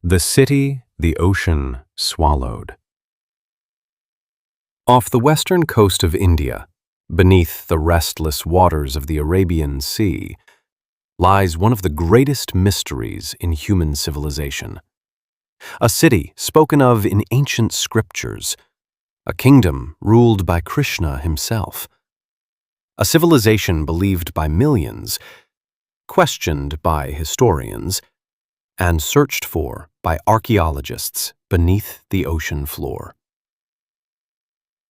The city the ocean swallowed. Off the western coast of India, beneath the restless waters of the Arabian Sea, lies one of the greatest mysteries in human civilization. A city spoken of in ancient scriptures, a kingdom ruled by Krishna himself, a civilization believed by millions, questioned by historians, and searched for by archaeologists beneath the ocean floor.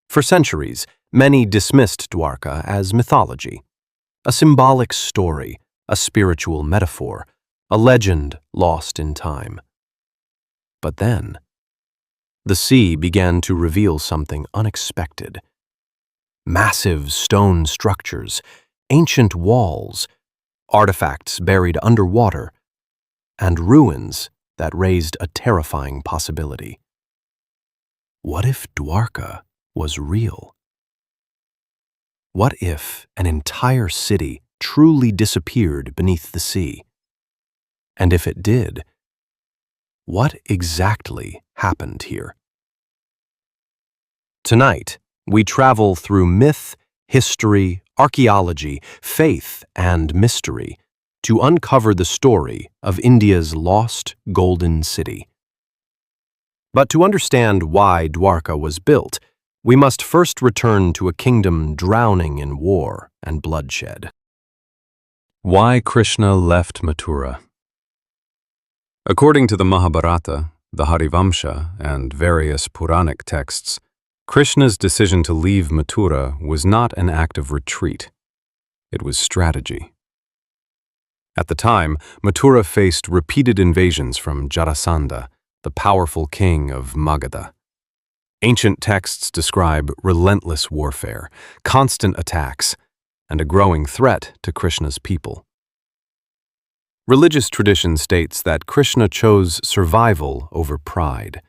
For centuries, many dismissed Dwarka as mythology, a symbolic story, a spiritual metaphor, a legend lost in time. But then, the sea began to reveal something unexpected. Massive stone structures, ancient walls, artifacts buried underwater, and ruins that raised a terrifying possibility. What if Dwarka was real? What if an entire city truly disappeared beneath the sea? And if it did, what exactly happened here? Tonight, we travel through myth, history, archaeology, faith, and mystery to uncover the story of India's lost golden city. But to understand why Dwarka was built, we must first return to a kingdom drowning in war and bloodshed. Why Krishna left Mathura. According to the Mahabharata, the Harivamsha, and various Puranic texts, Krishna's decision to leave Mathura was not an act of retreat. It was strategy. At the time, Mathura faced repeated invasions from Jarasandha, the powerful king of Magadha. Ancient texts describe relentless warfare, constant attacks, and a growing threat to Krishna's people. Religious tradition states that Krishna chose survival over pride.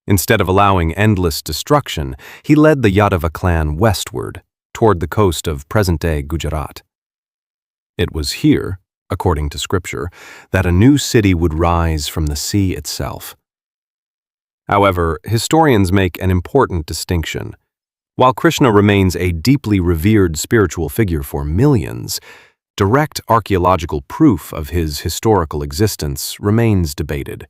Instead of allowing endless destruction, he led the Yadava clan westward, toward the coast of present-day Gujarat. It was here, according to scripture, that a new city would rise from the sea itself. However, historians make an important distinction. While Krishna remains a deeply revered spiritual figure for millions, direct archaeological proof of his historical existence remains debated.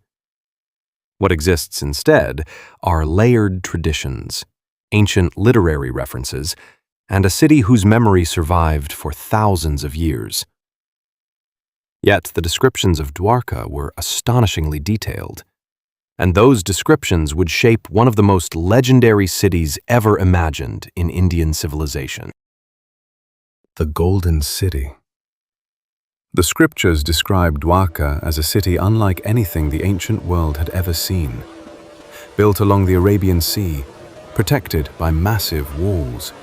What exists instead are layered traditions, ancient literary references, and a city whose memory survived for thousands of years. Yet the descriptions of Dwarka were astonishingly detailed, and those descriptions would shape one of the most legendary cities ever imagined in Indian civilization. The Golden City. The scriptures describe Dwarka as a city unlike anything the ancient world had ever seen. Built along the Arabian Sea, protected by massive walls,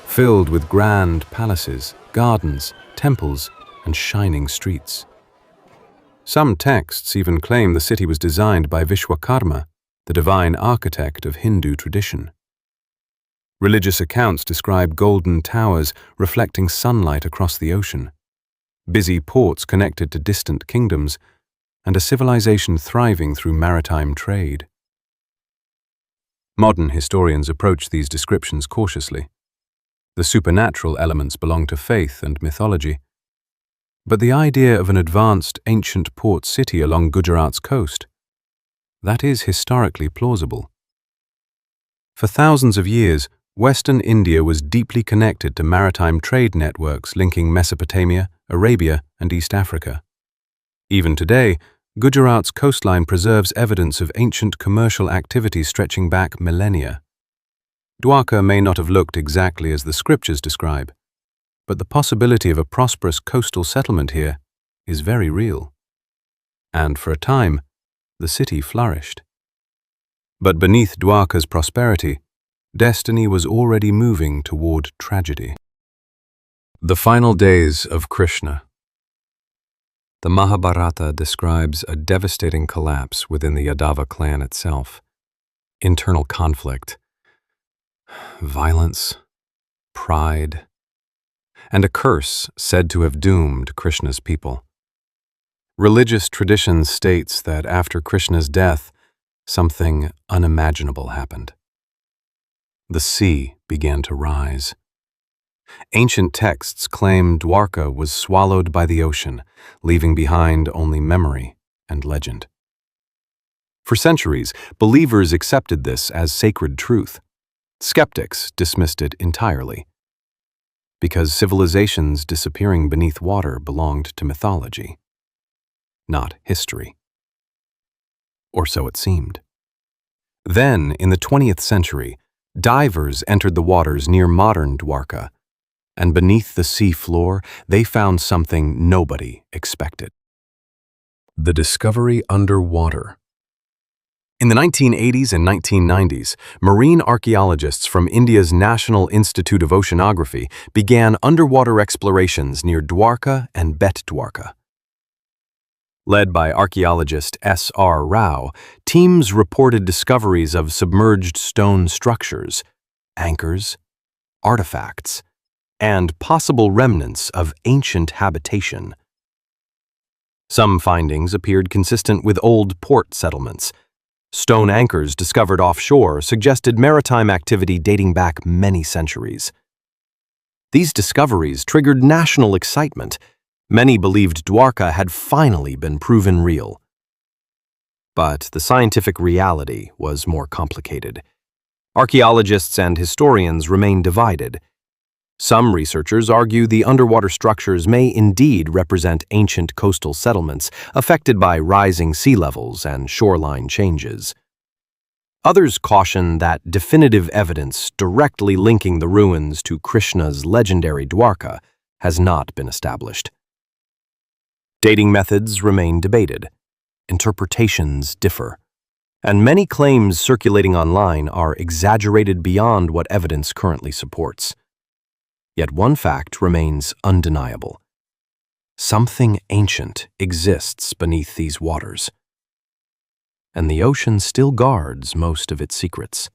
filled with grand palaces, gardens, temples, and shining streets. Some texts even claim the city was designed by Vishwakarma, the divine architect of Hindu tradition. Religious accounts describe golden towers reflecting sunlight across the ocean, busy ports connected to distant kingdoms, and a civilization thriving through maritime trade. Modern historians approach these descriptions cautiously. The supernatural elements belong to faith and mythology, but the idea of an advanced ancient port city along Gujarat's coast, that is historically plausible. For thousands of years, Western India was deeply connected to maritime trade networks linking Mesopotamia, Arabia, and East Africa. Even today, Gujarat's coastline preserves evidence of ancient commercial activity stretching back millennia. Dwarka may not have looked exactly as the scriptures describe, but the possibility of a prosperous coastal settlement here is very real. And for a time, the city flourished. But beneath Dwarka's prosperity, destiny was already moving toward tragedy. The final days of Krishna. The Mahabharata describes a devastating collapse within the Yadava clan itself. Internal conflict, violence, pride, and a curse said to have doomed Krishna's people. Religious tradition states that after Krishna's death, something unimaginable happened. The sea began to rise. Ancient texts claim Dwarka was swallowed by the ocean, leaving behind only memory and legend. For centuries, believers accepted this as sacred truth. Skeptics dismissed it entirely, because civilizations disappearing beneath water belonged to mythology, not history. Or so it seemed. Then, in the 20th century, divers entered the waters near modern Dwarka, and beneath the sea floor, they found something nobody expected. The discovery underwater. In the 1980s and 1990s, marine archaeologists from India's National Institute of Oceanography began underwater explorations near Dwarka and Bet Dwarka. Led by archaeologist S.R. Rao, teams reported discoveries of submerged stone structures, anchors, artifacts, and possible remnants of ancient habitation. Some findings appeared consistent with old port settlements. Stone anchors discovered offshore suggested maritime activity dating back many centuries. These discoveries triggered national excitement. Many believed Dwarka had finally been proven real. But the scientific reality was more complicated. Archaeologists and historians remain divided. Some researchers argue the underwater structures may indeed represent ancient coastal settlements affected by rising sea levels and shoreline changes. Others caution that definitive evidence directly linking the ruins to Krishna's legendary Dwarka has not been established. Dating methods remain debated. Interpretations differ, and many claims circulating online are exaggerated beyond what evidence currently supports. Yet one fact remains undeniable. Something ancient exists beneath these waters, and the ocean still guards most of its secrets.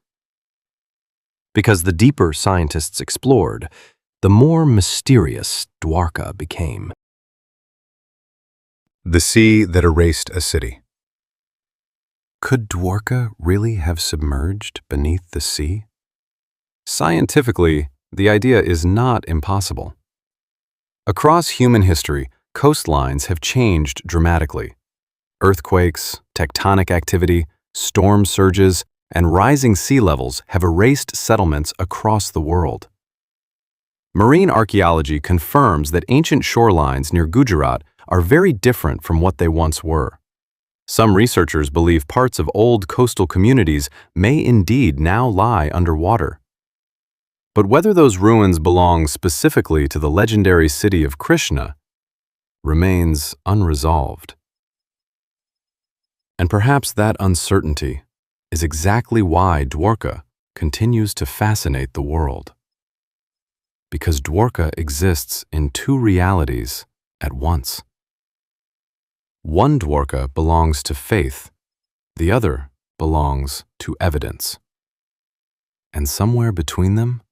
Because the deeper scientists explored, the more mysterious Dwarka became. The sea that erased a city. Could Dwarka really have submerged beneath the sea? Scientifically, the idea is not impossible. Across human history, coastlines have changed dramatically. Earthquakes, tectonic activity, storm surges, and rising sea levels have erased settlements across the world. Marine archaeology confirms that ancient shorelines near Gujarat are very different from what they once were. Some researchers believe parts of old coastal communities may indeed now lie underwater. But whether those ruins belong specifically to the legendary city of Krishna remains unresolved. And perhaps that uncertainty is exactly why Dwarka continues to fascinate the world. Because Dwarka exists in two realities at once. One Dwarka belongs to faith, the other belongs to evidence. And somewhere between them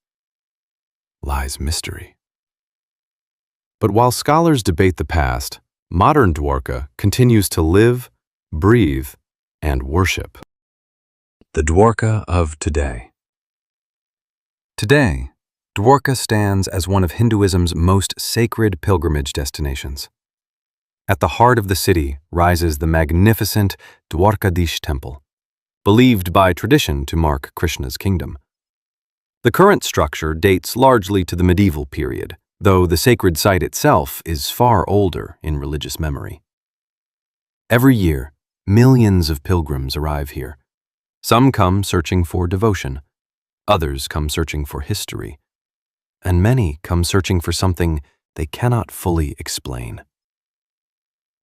lies mystery. But while scholars debate the past, modern Dwarka continues to live, breathe, and worship. The Dwarka of today. Today, Dwarka stands as one of Hinduism's most sacred pilgrimage destinations. At the heart of the city rises the magnificent Dwarkadish temple, believed by tradition to mark Krishna's kingdom. The current structure dates largely to the medieval period, though the sacred site itself is far older in religious memory. Every year, millions of pilgrims arrive here. Some come searching for devotion, others come searching for history, and many come searching for something they cannot fully explain.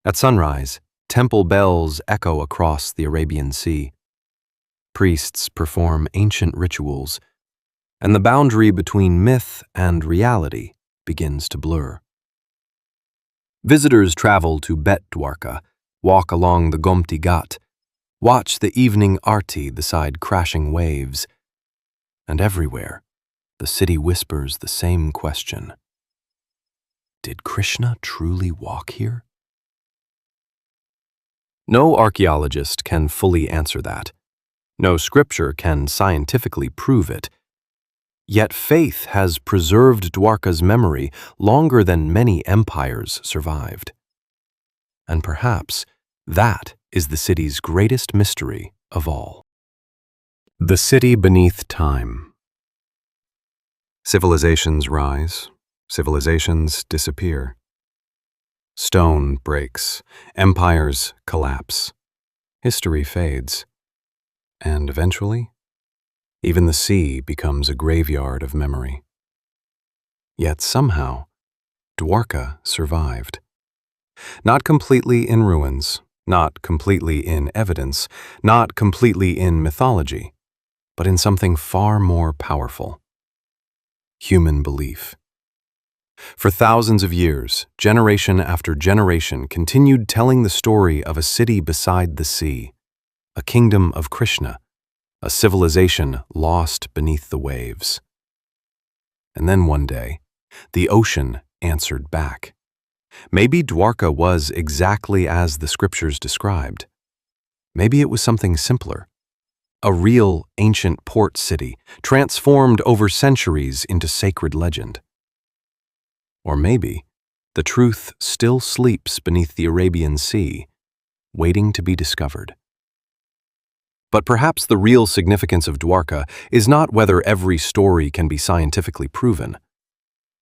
At sunrise, temple bells echo across the Arabian Sea. Priests perform ancient rituals, and the boundary between myth and reality begins to blur. Visitors travel to Bet Dwarka, walk along the Gomti Ghat, watch the evening arti beside crashing waves, and everywhere, the city whispers the same question. Did Krishna truly walk here? No archaeologist can fully answer that. No scripture can scientifically prove it. Yet faith has preserved Dwarka's memory longer than many empires survived. And perhaps that is the city's greatest mystery of all. The city beneath time. Civilizations rise, civilizations disappear. Stone breaks, empires collapse, history fades, and eventually, even the sea becomes a graveyard of memory. Yet somehow, Dwarka survived. Not completely in ruins, not completely in evidence, not completely in mythology, but in something far more powerful: human belief. For thousands of years, generation after generation continued telling the story of a city beside the sea, a kingdom of Krishna, a civilization lost beneath the waves. And then one day, the ocean answered back. Maybe Dwarka was exactly as the scriptures described. Maybe it was something simpler. A real ancient port city, transformed over centuries into sacred legend. Or maybe the truth still sleeps beneath the Arabian Sea, waiting to be discovered. But perhaps the real significance of Dwarka is not whether every story can be scientifically proven.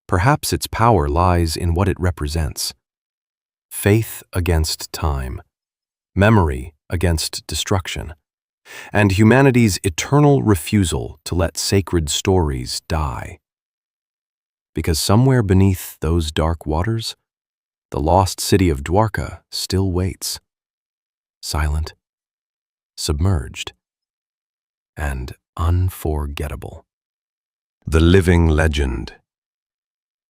Perhaps its power lies in what it represents: faith against time, memory against destruction, and humanity's eternal refusal to let sacred stories die. Because somewhere beneath those dark waters, the lost city of Dwarka still waits, silent, submerged, and unforgettable. The living legend.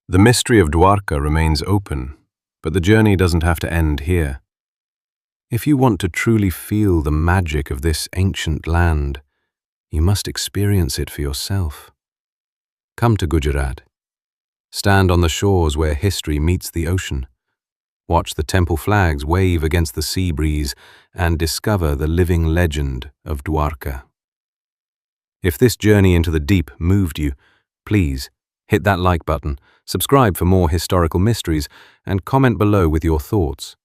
The mystery of Dwarka remains open, but the journey doesn't have to end here. If you want to truly feel the magic of this ancient land, you must experience it for yourself. Come to Gujarat. Stand on the shores where history meets the ocean. Watch the temple flags wave against the sea breeze and discover the living legend of Dwarka. If this journey into the deep moved you, please hit that like button, subscribe for more historical mysteries, and comment below with your thoughts.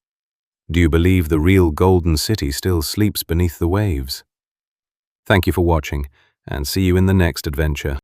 Do you believe the real golden city still sleeps beneath the waves? Thank you for watching, and see you in the next adventure.